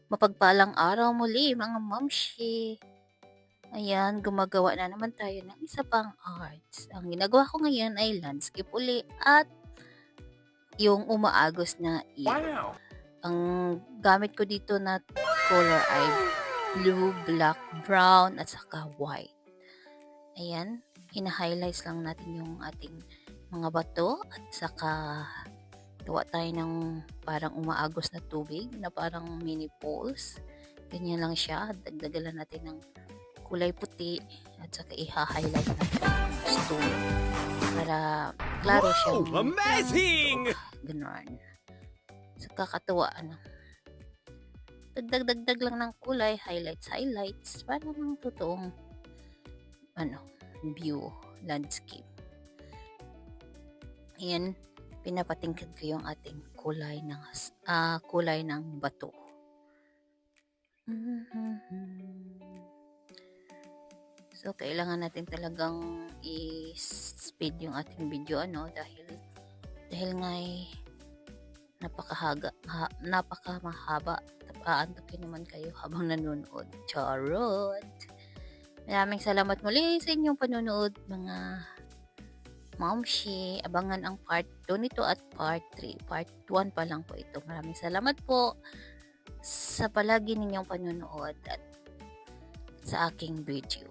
Mapagpalang araw muli mga mamshi. Ayan, gumagawa na naman tayo ng isa pang arts. Ang ginagawa ko ngayon ay landscape uli at yung umaagos na ilaw. Wow! Ang gamit ko dito na color ay blue, black, brown at saka white. Ayan, hina-highlights lang natin yung ating mga bato at saka gawa tayo ng parang umaagos na tubig na parang mini pools. Ganyan lang siya. Dagdagan lang natin ng kulay puti at saka i-highlight natin yung stone para klaro siyang Wow! Amazing! ganon. So, kakatuwa, ano. Dagdag lang ng kulay, highlights, para ng totoong, view, landscape. Ayan, pinapatingkad ko yung ating kulay ng bato. So, kailangan natin talagang i-speed yung ating video, dahil nga napakamahaba. Aantukin naman kayo habang nanonood. Charot! Maraming salamat muli sa inyong panonood, mga mamshi. Abangan ang part 2 nito at part 3. Part 1 pa lang po ito. Maraming salamat po sa palagi ninyong panonood at sa aking video.